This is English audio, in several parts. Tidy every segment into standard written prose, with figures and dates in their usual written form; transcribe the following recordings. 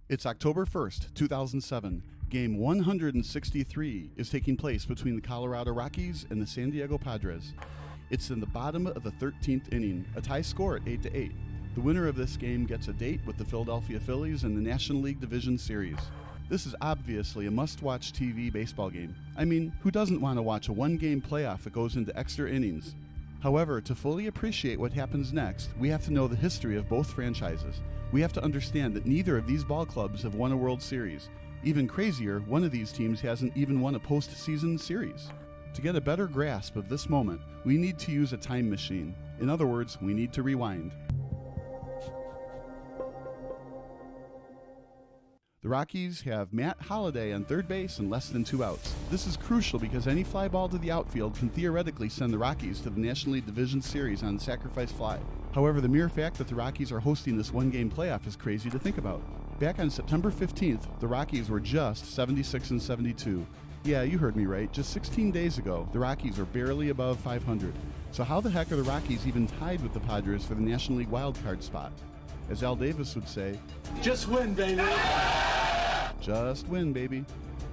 It's October 1st, 2007. Game 163 is taking place between the Colorado Rockies and the San Diego Padres. It's in the bottom of the 13th inning, a tie score at 8-8. The winner of this game gets a date with the Philadelphia Phillies in the National League Division Series. This is obviously a must-watch TV baseball game. I mean, who doesn't want to watch a one-game playoff that goes into extra innings? However, to fully appreciate what happens next, we have to know the history of both franchises. We have to understand that neither of these ball clubs have won a World Series. Even crazier, one of these teams hasn't even won a postseason series. To get a better grasp of this moment, we need to use a time machine. In other words, we need to rewind. The Rockies have Matt Holliday on third base and less than 2 outs. This is crucial because any fly ball to the outfield can theoretically send the Rockies to the National League Division Series on sacrifice fly. However, the mere fact that the Rockies are hosting this one-game playoff is crazy to think about. Back on September 15th, the Rockies were just 76-72. Yeah, you heard me right. Just 16 days ago, the Rockies were barely above 500. So how the heck are the Rockies even tied with the Padres for the National League wildcard spot? As Al Davis would say, just win, baby. Just win, baby.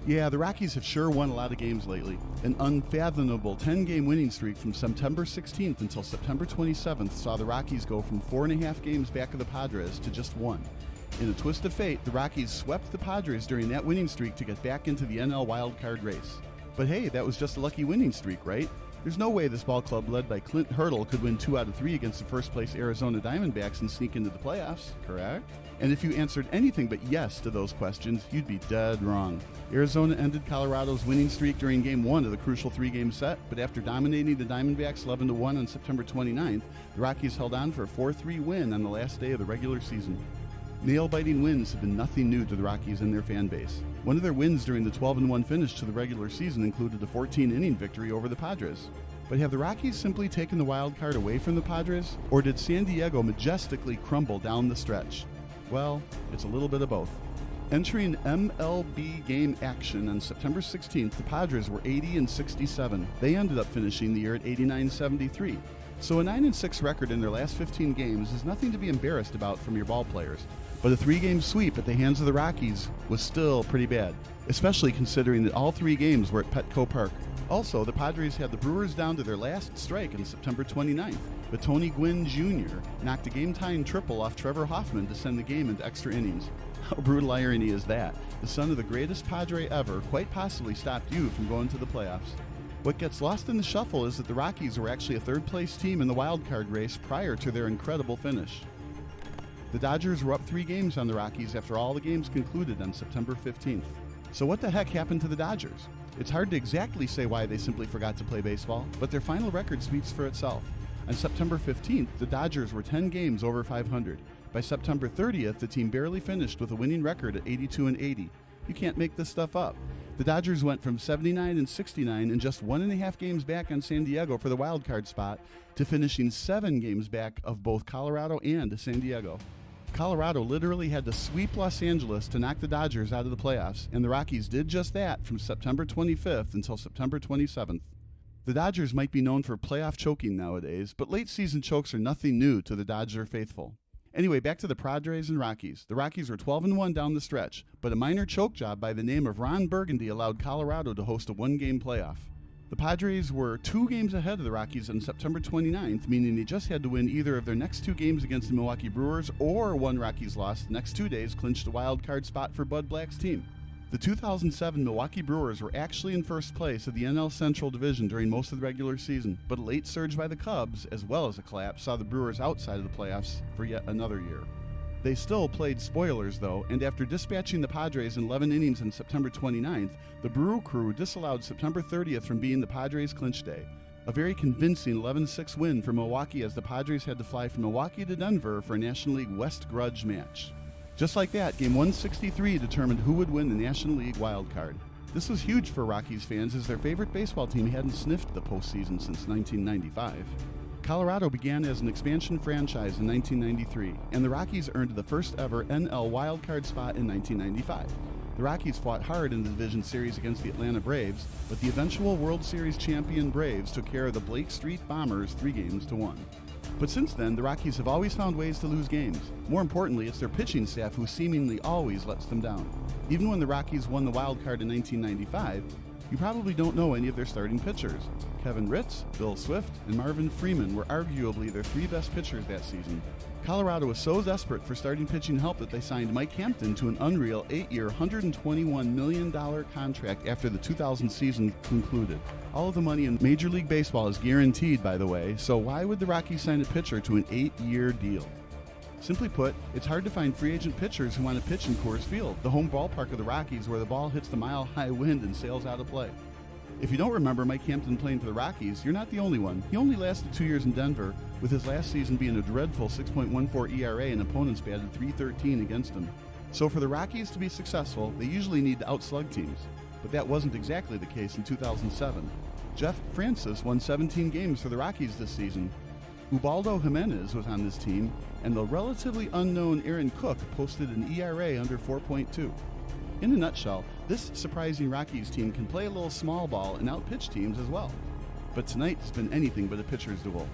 Yeah, the Rockies have sure won a lot of games lately. An unfathomable 10-game winning streak from September 16th until September 27th saw the Rockies go from 4.5 games back of the Padres to just 1. In a twist of fate, the Rockies swept the Padres during that winning streak to get back into the NL wildcard race. But hey, that was just a lucky winning streak, right? There's no way this ball club led by Clint Hurdle could win 2 out of 3 against the first-place Arizona Diamondbacks and sneak into the playoffs, correct? And if you answered anything but yes to those questions, you'd be dead wrong. Arizona ended Colorado's winning streak during Game 1 of the crucial 3-game set, but after dominating the Diamondbacks 11-1 on September 29th, the Rockies held on for a 4-3 win on the last day of the regular season. Nail-biting wins have been nothing new to the Rockies and their fan base. One of their wins during the 12-1 finish to the regular season included a 14-inning victory over the Padres. But have the Rockies simply taken the wild card away from the Padres, or did San Diego majestically crumble down the stretch? Well, it's a little bit of both. Entering MLB game action on September 16th, the Padres were 80-67. They ended up finishing the year at 89-73. So a 9-6 record in their last 15 games is nothing to be embarrassed about from your ball players. But a 3-game sweep at the hands of the Rockies was still pretty bad, especially considering that all 3 games were at Petco Park. Also, the Padres had the Brewers down to their last strike on September 29th, but Tony Gwynn Jr. knocked a game-tying triple off Trevor Hoffman to send the game into extra innings. How brutal irony is that? The son of the greatest Padre ever quite possibly stopped you from going to the playoffs. What gets lost in the shuffle is that the Rockies were actually a third-place team in the wildcard race prior to their incredible finish. The Dodgers were up 3 games on the Rockies after all the games concluded on September 15th. So what the heck happened to the Dodgers? It's hard to exactly say why they simply forgot to play baseball, but their final record speaks for itself. On September 15th, the Dodgers were 10 games over 500. By September 30th, the team barely finished with a winning record at 82-80. You can't make this stuff up. The Dodgers went from 79-69 and just 1.5 games back on San Diego for the wildcard spot to finishing 7 games back of both Colorado and San Diego. Colorado literally had to sweep Los Angeles to knock the Dodgers out of the playoffs, and the Rockies did just that from September 25th until September 27th. The Dodgers might be known for playoff choking nowadays, but late-season chokes are nothing new to the Dodger faithful. Anyway, back to the Padres and Rockies. The Rockies were 12-1 down the stretch, but a minor choke job by the name of Ron Burgundy allowed Colorado to host a 1-game playoff. The Padres were 2 games ahead of the Rockies on September 29th, meaning they just had to win either of their next 2 games against the Milwaukee Brewers or one Rockies loss the next 2 days clinched a wild card spot for Bud Black's team. The 2007 Milwaukee Brewers were actually in first place of the NL Central Division during most of the regular season, but a late surge by the Cubs, as well as a collapse, saw the Brewers outside of the playoffs for yet another year. They still played spoilers, though, and after dispatching the Padres in 11 innings on September 29th, the Brew Crew disallowed September 30th from being the Padres' clinch day. A very convincing 11-6 win for Milwaukee as the Padres had to fly from Milwaukee to Denver for a National League West grudge match. Just like that, Game 163 determined who would win the National League wild card. This was huge for Rockies fans as their favorite baseball team hadn't sniffed the postseason since 1995. Colorado began as an expansion franchise in 1993, and the Rockies earned the first ever NL wildcard spot in 1995. The Rockies fought hard in the division series against the Atlanta Braves, but the eventual World Series champion Braves took care of the Blake Street Bombers 3-1. But since then, the Rockies have always found ways to lose games. More importantly, it's their pitching staff who seemingly always lets them down. Even when the Rockies won the wild card in 1995, you probably don't know any of their starting pitchers. Kevin Ritz, Bill Swift, and Marvin Freeman were arguably their three best pitchers that season. Colorado was so desperate for starting pitching help that they signed Mike Hampton to an unreal 8-year, $121 million contract after the 2000 season concluded. All of the money in Major League Baseball is guaranteed, by the way, so why would the Rockies sign a pitcher to an 8-year deal? Simply put, it's hard to find free agent pitchers who want to pitch in Coors Field, the home ballpark of the Rockies where the ball hits the mile-high wind and sails out of play. If you don't remember Mike Hampton playing for the Rockies, you're not the only one. He only lasted 2 years in Denver, with his last season being a dreadful 6.14 ERA and opponents batted .313 against him. So for the Rockies to be successful, they usually need to outslug teams. But that wasn't exactly the case in 2007. Jeff Francis won 17 games for the Rockies this season. Ubaldo Jimenez was on this team, and the relatively unknown Aaron Cook posted an ERA under 4.2. In a nutshell, this surprising Rockies team can play a little small ball and outpitch teams as well. But tonight has been anything but a pitcher's duel.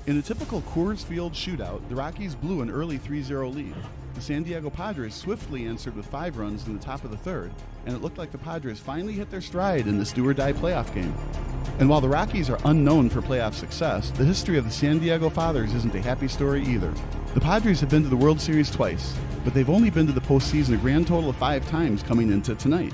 In a typical Coors Field shootout, the Rockies blew an early 3-0 lead. The San Diego Padres swiftly answered with 5 runs in the top of the third, and it looked like the Padres finally hit their stride in this do-or-die playoff game. And while the Rockies are unknown for playoff success, the history of the San Diego Fathers isn't a happy story either. The Padres have been to the World Series twice, but they've only been to the postseason a grand total of 5 times coming into tonight.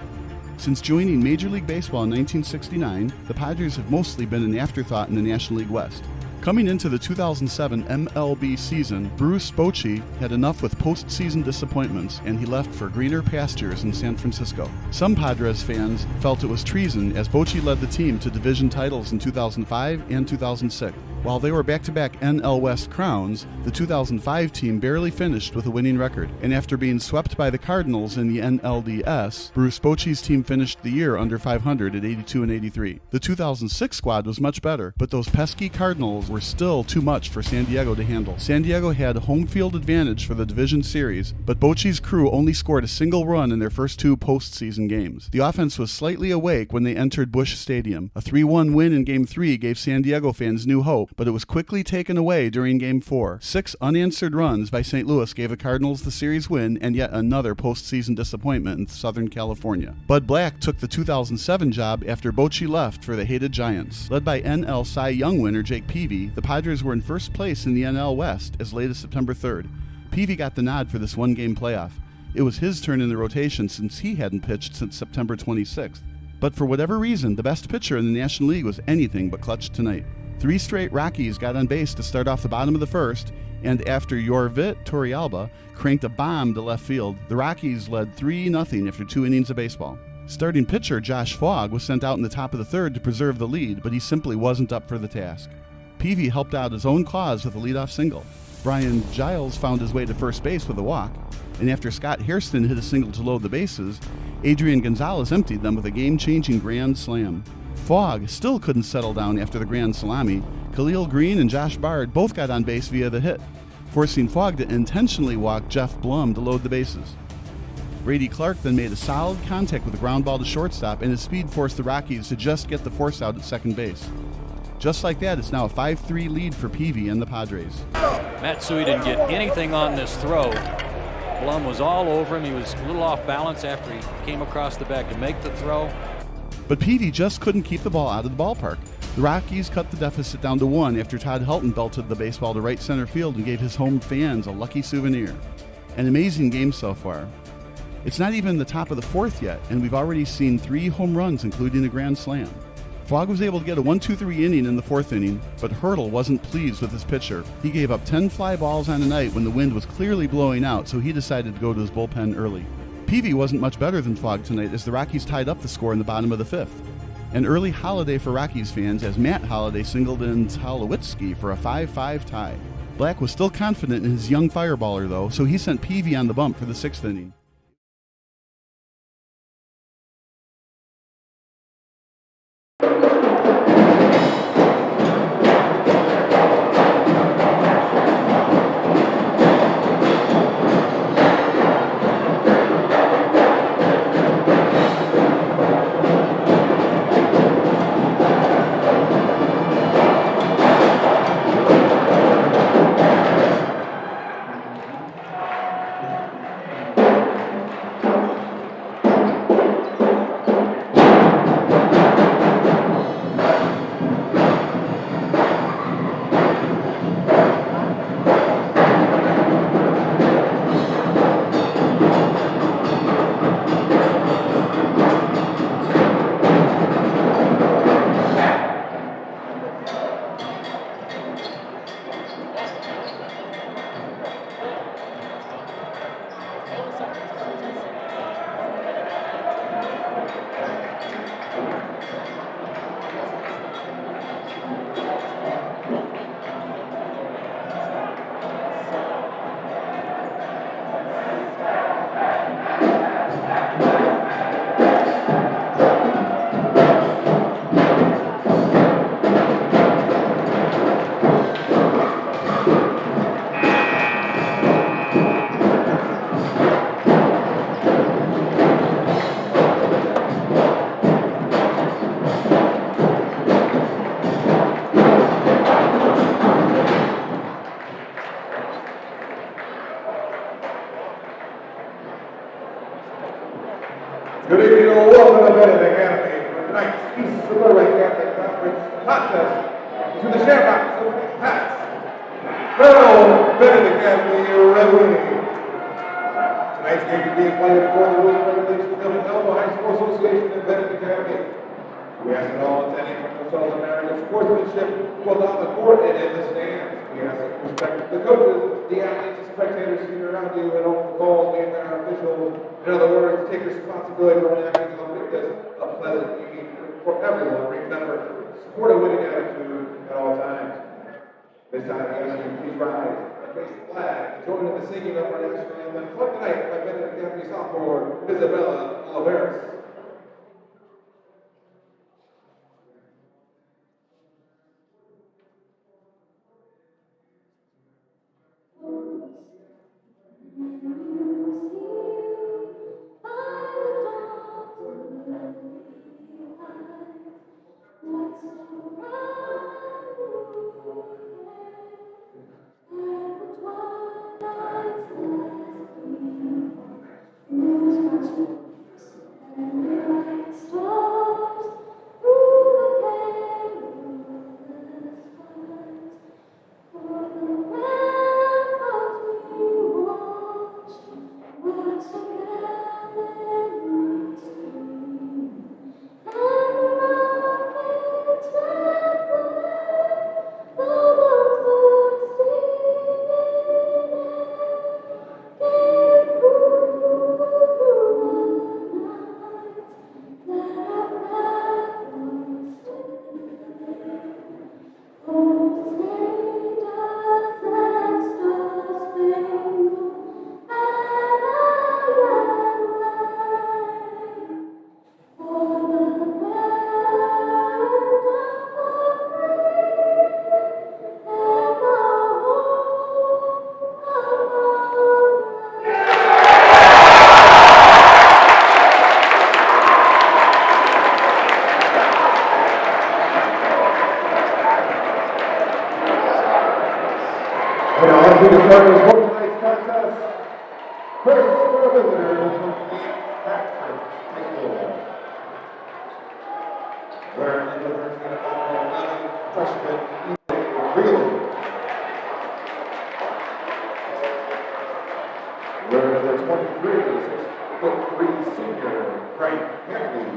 Since joining Major League Baseball in 1969, the Padres have mostly been an afterthought in the National League West. Coming into the 2007 MLB season, Bruce Bochy had enough with postseason disappointments, and he left for greener pastures in San Francisco. Some Padres fans felt it was treason, as Bochy led the team to division titles in 2005 and 2006. While they were back-to-back NL West crowns, the 2005 team barely finished with a winning record, and after being swept by the Cardinals in the NLDS, Bruce Bochy's team finished the year under 500 at 82-83. The 2006 squad was much better, but those pesky Cardinals were still too much for San Diego to handle. San Diego had home field advantage for the division series, but Bochy's crew only scored a single run in their first 2 postseason games. The offense was slightly awake when they entered Busch Stadium. A 3-1 win in Game 3 gave San Diego fans new hope, but it was quickly taken away during Game 4. 6 unanswered runs by St. Louis gave the Cardinals the series win and yet another postseason disappointment in Southern California. Bud Black took the 2007 job after Bochy left for the hated Giants. Led by NL Cy Young winner Jake Peavy, the Padres were in first place in the NL West as late as September 3rd. Peavy got the nod for this one-game playoff. It was his turn in the rotation since he hadn't pitched since September 26th. But for whatever reason, the best pitcher in the National League was anything but clutch tonight. 3 straight Rockies got on base to start off the bottom of the first, and after Yorvit Torrealba cranked a bomb to left field, the Rockies led 3-0 after 2 innings of baseball. Starting pitcher Josh Fogg was sent out in the top of the third to preserve the lead, but he simply wasn't up for the task. Peavy helped out his own cause with a leadoff single. Brian Giles found his way to first base with a walk, and after Scott Hairston hit a single to load the bases, Adrian Gonzalez emptied them with a game-changing grand slam. Fogg still couldn't settle down after the grand salami. Khalil Green and Josh Bard both got on base via the hit, forcing Fogg to intentionally walk Jeff Blum to load the bases. Brady Clark then made a solid contact with a ground ball to shortstop, and his speed forced the Rockies to just get the force out at second base. Just like that, it's now a 5-3 lead for Peavy and the Padres. Matsui didn't get anything on this throw. Blum was all over him. He was a little off balance after he came across the bag to make the throw. But Peavy just couldn't keep the ball out of the ballpark. The Rockies cut the deficit down to 1 after Todd Helton belted the baseball to right center field and gave his home fans a lucky souvenir. An amazing game so far. It's not even the top of the 4th yet, and we've already seen 3 home runs, including a grand slam. Fogg was able to get a 1-2-3 inning in the 4th inning, but Hurdle wasn't pleased with his pitcher. He gave up 10 fly balls on a night when the wind was clearly blowing out, so he decided to go to his bullpen early. Peavy wasn't much better than Fogg tonight as the Rockies tied up the score in the bottom of the 5th. An early holiday for Rockies fans as Matt Holliday singled in Tulowitzki for a 5-5 tie. Black was still confident in his young fireballer though, so he sent Peavy on the bump for the 6th inning. Benet Academy Red Wing. Tonight's game is being played according to the rules and regulations of the Illinois High School Association and Benet Academy. We ask that all attending from themselves and marriage of sportsmanship both on the court and in the stands. We ask that you respect the coaches, the athletes, and spectators sitting around you, and all the calls made by our officials. In other words, take responsibility for enacting and make this a pleasant evening for everyone. Remember, support a winning attitude at all times. This time, we ask you to please rise and face the flag and join in the singing of our national anthem. Fun tonight by Benet Academy sophomore Isabella Oliveras. As we start with tonight's contest, first for the visitors from Patrick High School. Wearing the number 11 freshman Greeley. Wearing the 23, 6'3" senior Frank Henry.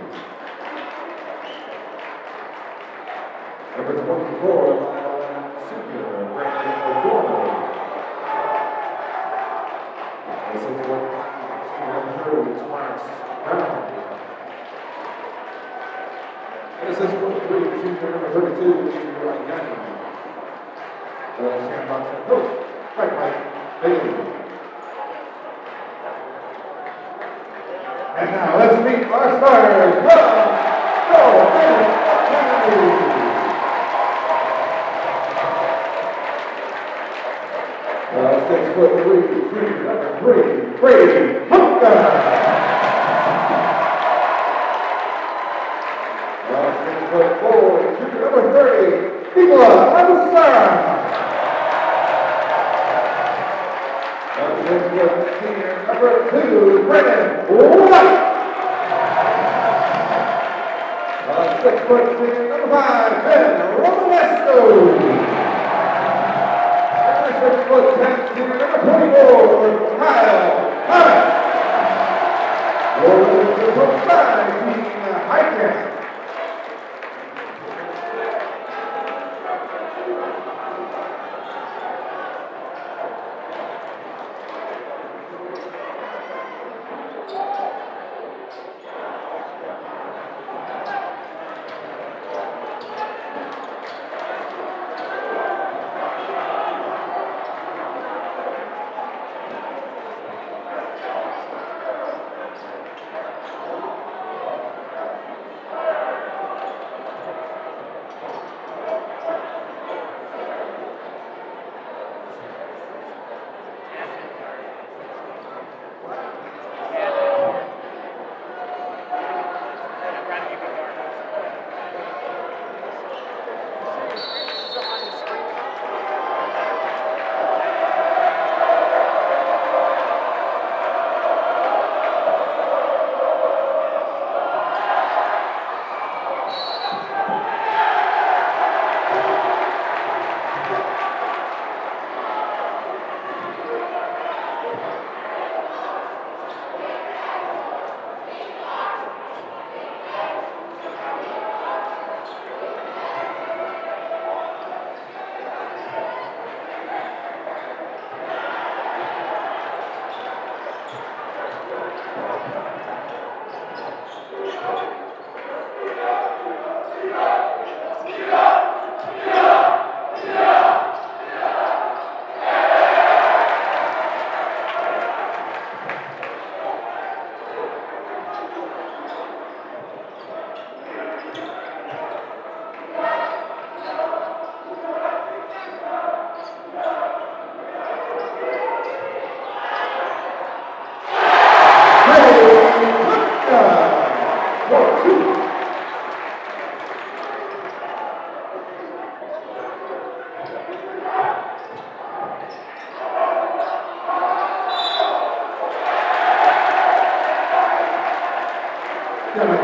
Number 24, senior Brandon O'Donnell. This is what number 30, Thomas Brown. This is 43, junior number 32, senior Yanni. The sandbox head coach, Frank Mike Bailey. And now let's meet our starters from Benet Academy. 6'3", junior number 3, Brady Hunter. 6'4", junior number 30, Nicola Abusara. 6', senior number 2, Brennan White. 6', senior number 5, Ben Romanesco. 6'10", senior number 24, Kyle Thomas. Over to the 5, Dean Heitkamp.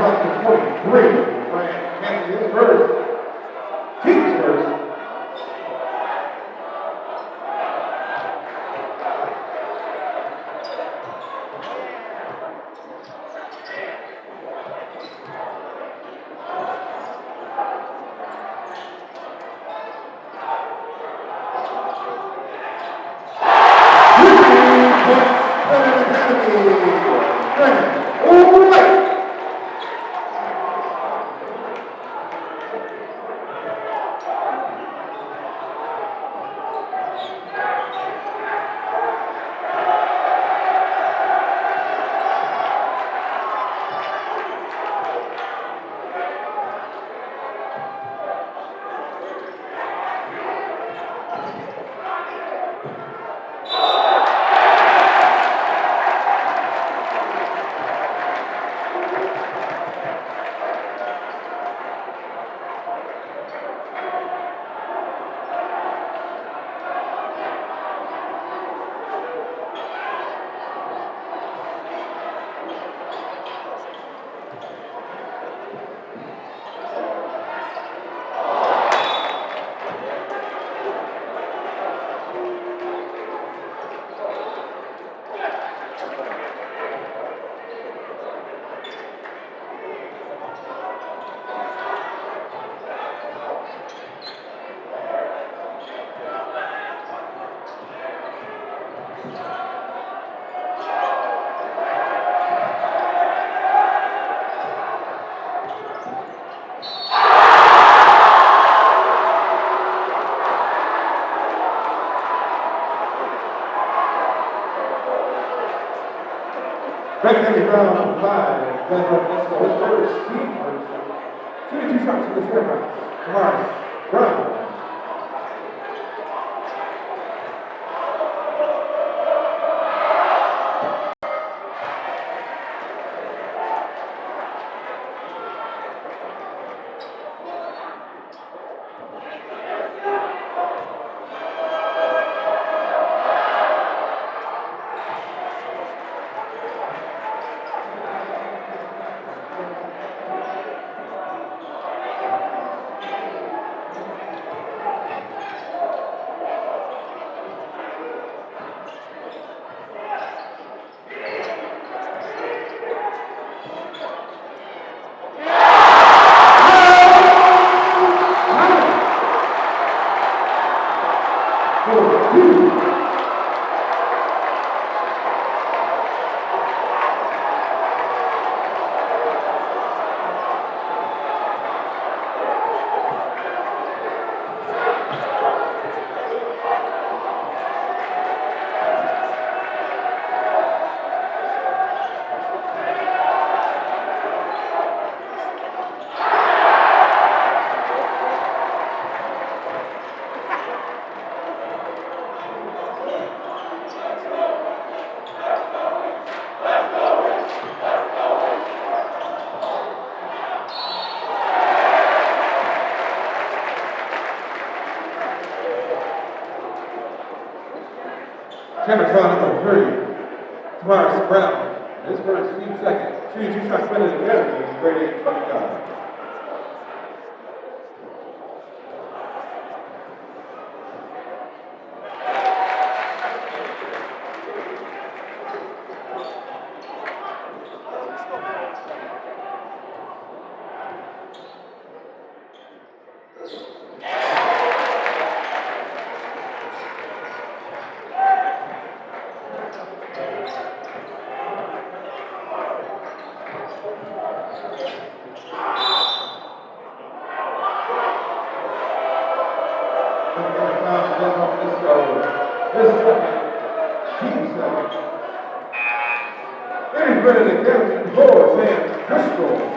up to 23. Brian Kennedy is first. Team's first. Second round number 5, let's go. His first, team first. 22 shots for the Shamrocks. Tomas Brown. Shamrocks round number 3, Tomas Brown. His first, team second. 22 shots for the Academy, grade 8, 25. Benet Academy, Lord and Crystal.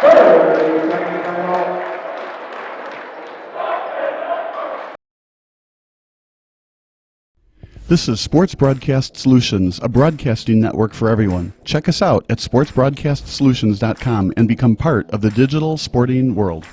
Third, second timeout. This is Sports Broadcast Solutions, a broadcasting network for everyone. Check us out at sportsbroadcastsolutions.com and become part of the digital sporting world.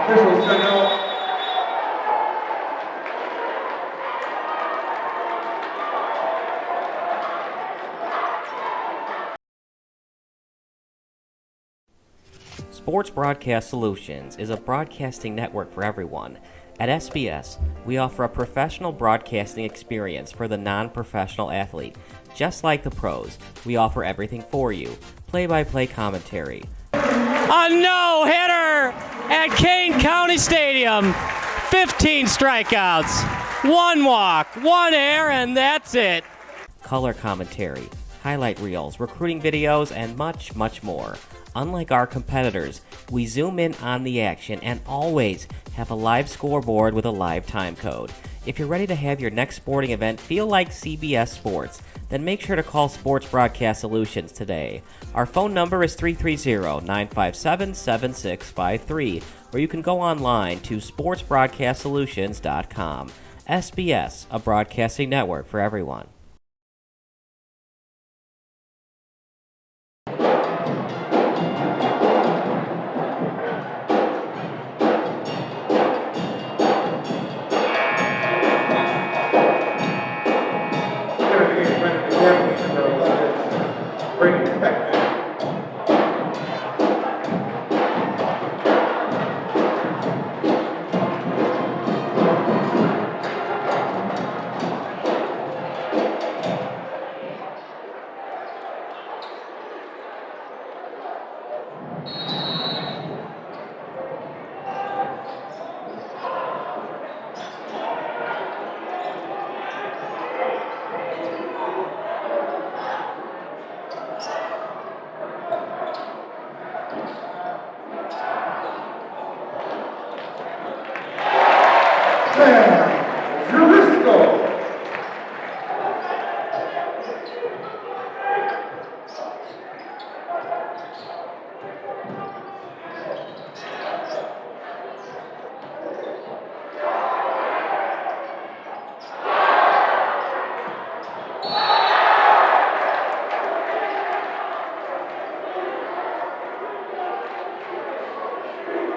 Officials timeout. Sports Broadcast Solutions is a broadcasting network for everyone. At SBS, we offer a professional broadcasting experience for the non-professional athlete. Just like the pros, we offer everything for you. Play-by-play commentary. A no-hitter at Kane County Stadium. 15 strikeouts, 1 walk, 1 error, and that's it. Color commentary, highlight reels, recruiting videos, and much, much more. Unlike our competitors, we zoom in on the action and always have a live scoreboard with a live time code. If you're ready to have your next sporting event feel like CBS Sports, then make sure to call Sports Broadcast Solutions today. Our phone number is 330-957-7653, or you can go online to sportsbroadcastsolutions.com. SBS, a broadcasting network for everyone.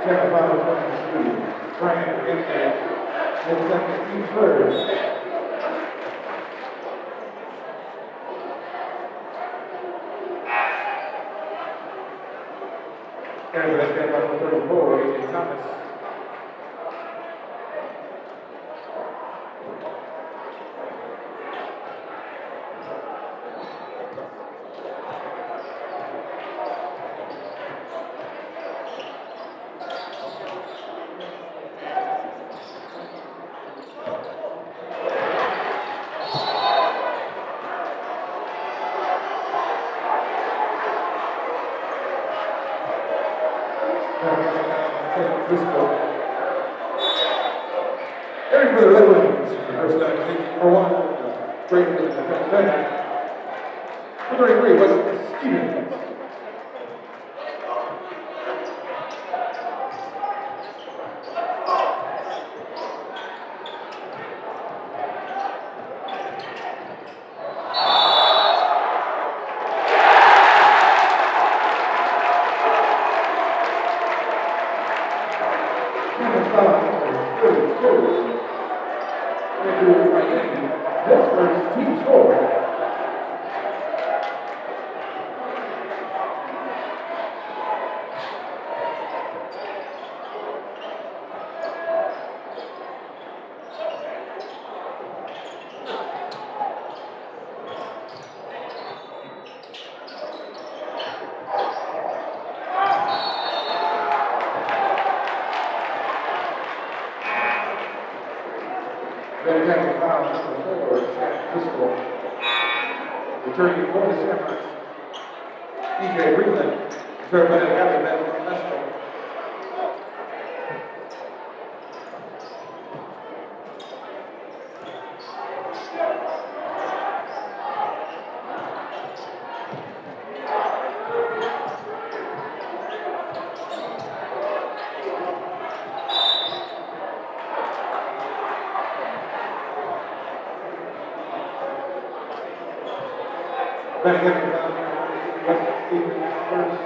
Semifinal 23, Brian Benet, and second team third. And that's number 34, A.J. Thomas. Every for the Red Wings, the first time taking number 1, breaking the defense Benet. Number 33, West Stevens. Team score. Then have a foul number 4, Fiscal. Returning for the Shamrocks. E.J. Greenland. Third minute after that from Mexico. Then again, West Stevens first.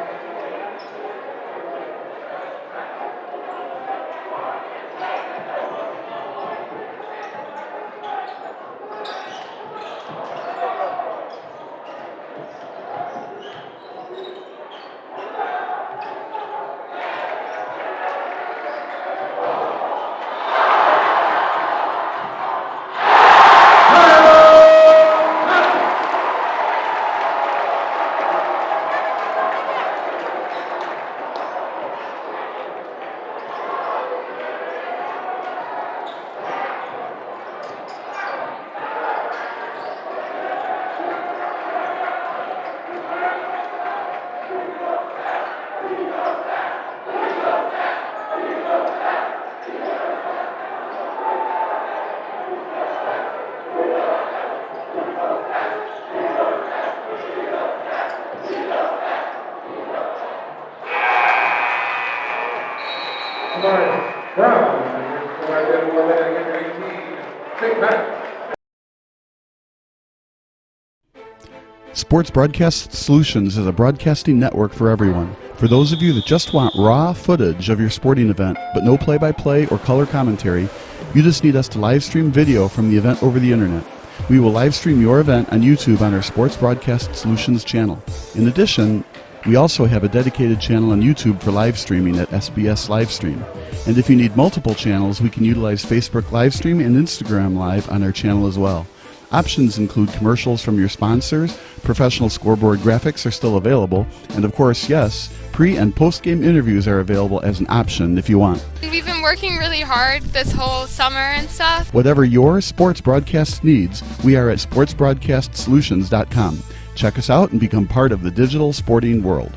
Brown, against 18, St. Pat. Sports Broadcast Solutions is a broadcasting network for everyone. For those of you that just want raw footage of your sporting event, but no play-by-play or color commentary, you just need us to live stream video from the event over the internet. We will live stream your event on YouTube on our Sports Broadcast Solutions channel. In addition, we also have a dedicated channel on YouTube for live streaming at SBS Livestream. And if you need multiple channels, we can utilize Facebook Livestream and Instagram Live on our channel as well. Options include commercials from your sponsors, professional scoreboard graphics are still available, and of course, yes, pre- and post-game interviews are available as an option if you want. We've been working really hard this whole summer and stuff. Whatever your sports broadcast needs, we are at sportsbroadcastsolutions.com. Check us out and become part of the digital sporting world.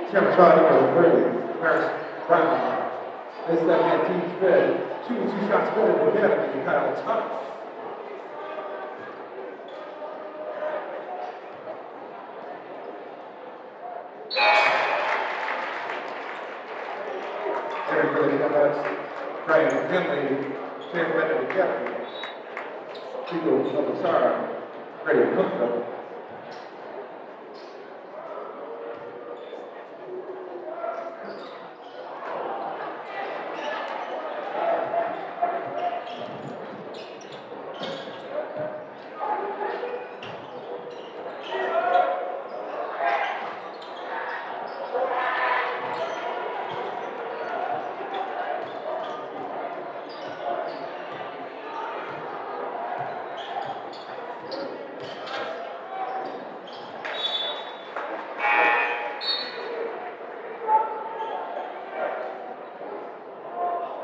Chairman Charlie number 30, Paris Brown. This is that team's fed. Shooting 2 shots better than Academy, Kyle Thomas. Eric Billy Evans, Brian Finley, Sam Bennett Academy. Chico Salazar, Freddie Cookville.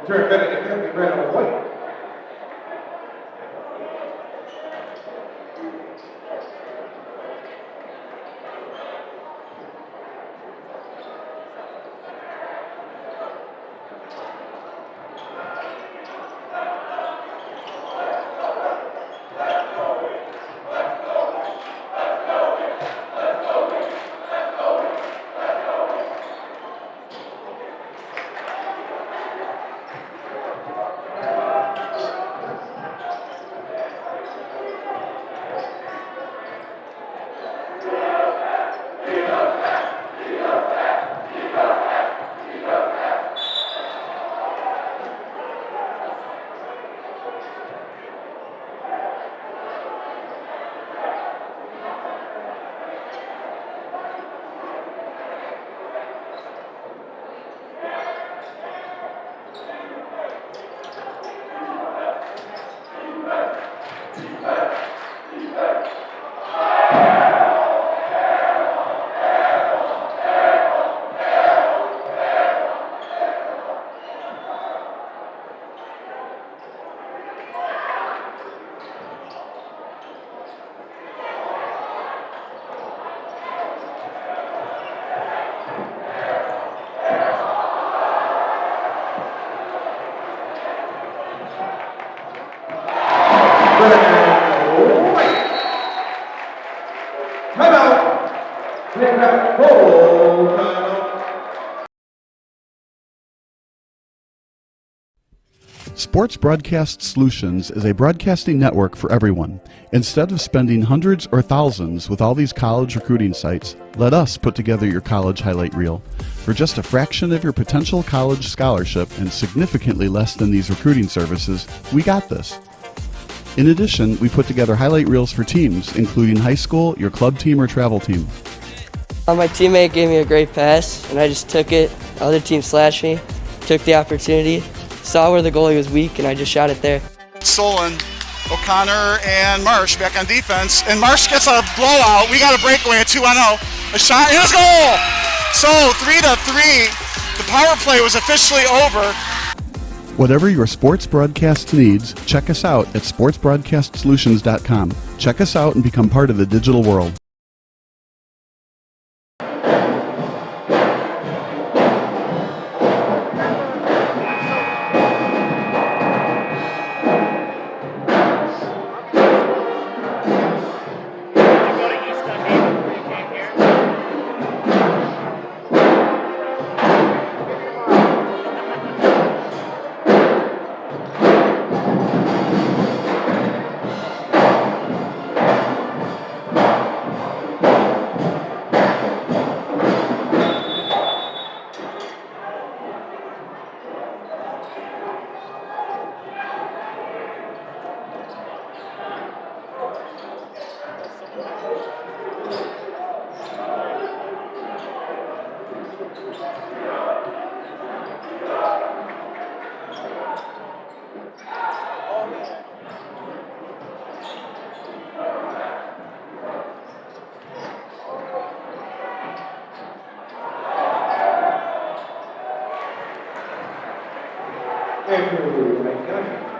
Turn Benet Academy ran on white. Sports Broadcast Solutions is a broadcasting network for everyone. Instead of spending hundreds or thousands with all these college recruiting sites, let us put together your college highlight reel. For just a fraction of your potential college scholarship and significantly less than these recruiting services, we got this. In addition, we put together highlight reels for teams, including high school, your club team, or travel team. My teammate gave me a great pass, and I just took it. The other team slashed me, took the opportunity, saw where the goalie was weak, and I just shot it there. Solon, O'Connor, and Marsh back on defense, and Marsh gets a blowout. We got a breakaway at 2-0. A shot, and a goal! So 3-3. The power play was officially over. Whatever your sports broadcast needs, check us out at sportsbroadcastsolutions.com. Check us out and become part of the digital world. Thank you, Mike Johnson.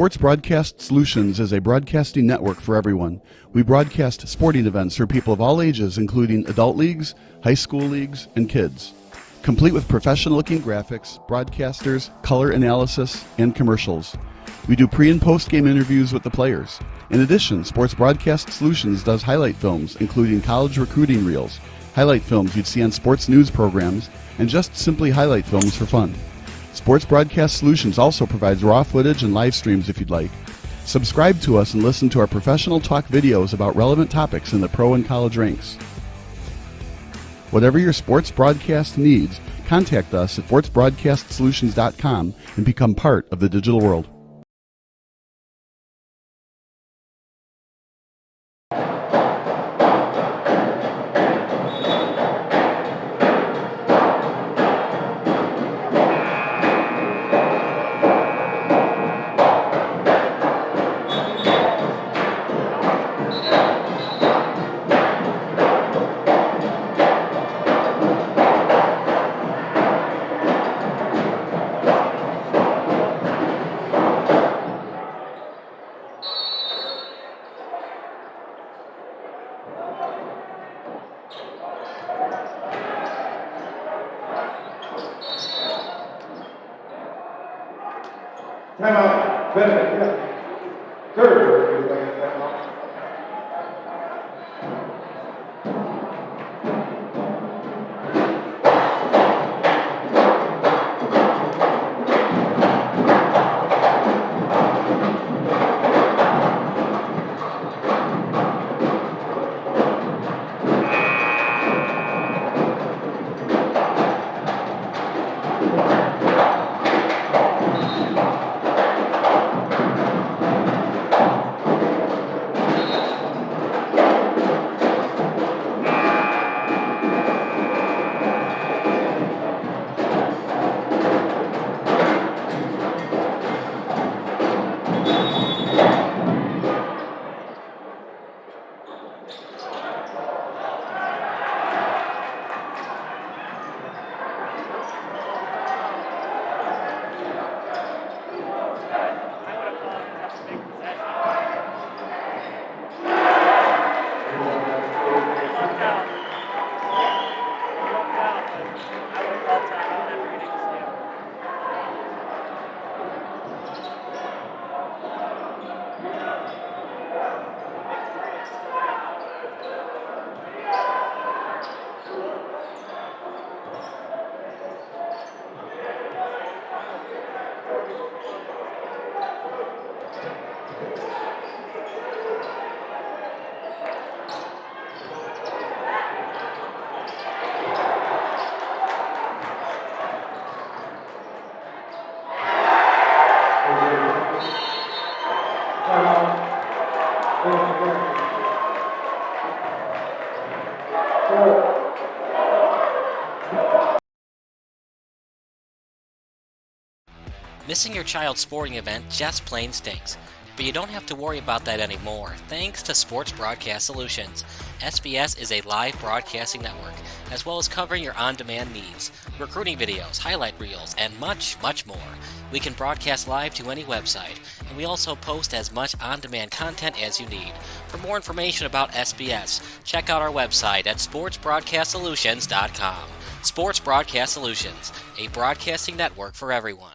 Sports Broadcast Solutions is a broadcasting network for everyone. We broadcast sporting events for people of all ages, including adult leagues, high school leagues, and kids. Complete with professional-looking graphics, broadcasters, color analysis, and commercials. We do pre- and post-game interviews with the players. In addition, Sports Broadcast Solutions does highlight films, including college recruiting reels, highlight films you'd see on sports news programs, and just simply highlight films for fun. Sports Broadcast Solutions also provides raw footage and live streams if you'd like. Subscribe to us and listen to our professional talk videos about relevant topics in the pro and college ranks. Whatever your sports broadcast needs, contact us at sportsbroadcastsolutions.com and become part of the digital world. Timeout, Benet. Third is like a timeout. Missing your child's sporting event just plain stinks. But you don't have to worry about that anymore, thanks to Sports Broadcast Solutions. SBS is a live broadcasting network, as well as covering your on-demand needs, recruiting videos, highlight reels, and much, much more. We can broadcast live to any website, and we also post as much on-demand content as you need. For more information about SBS, check out our website at sportsbroadcastsolutions.com. Sports Broadcast Solutions, a broadcasting network for everyone.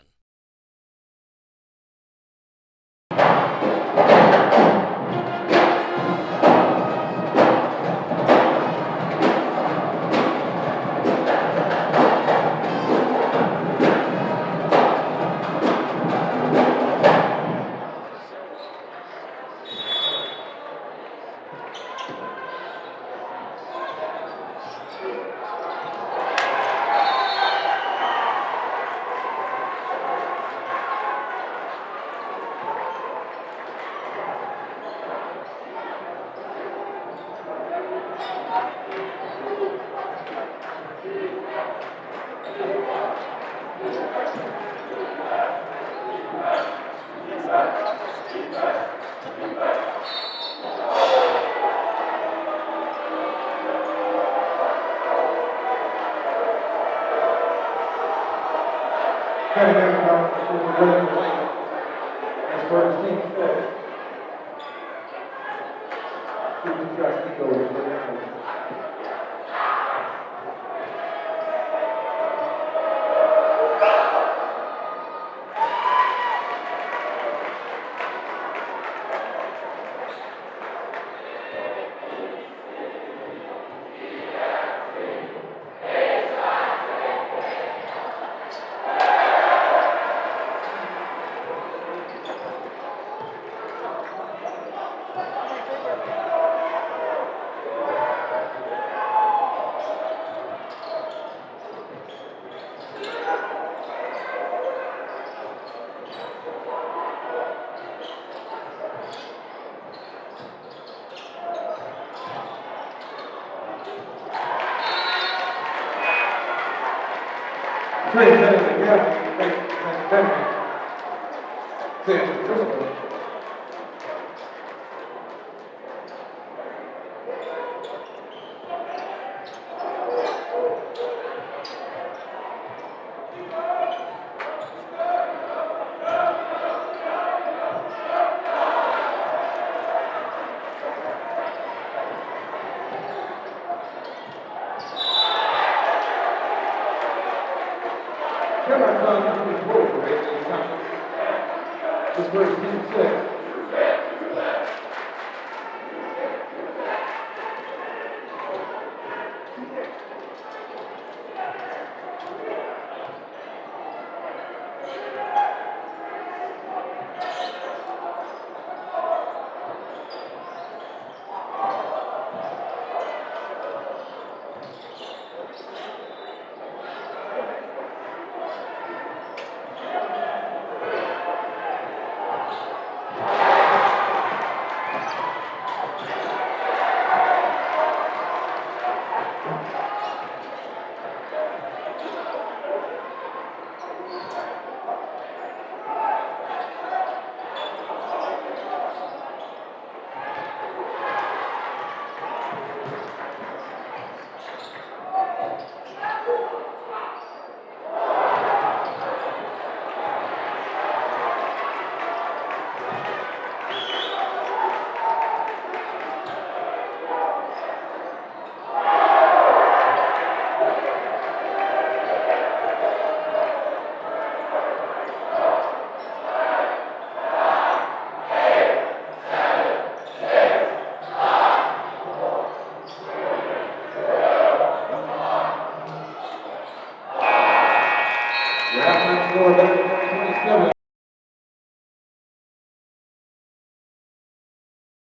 Halftime score,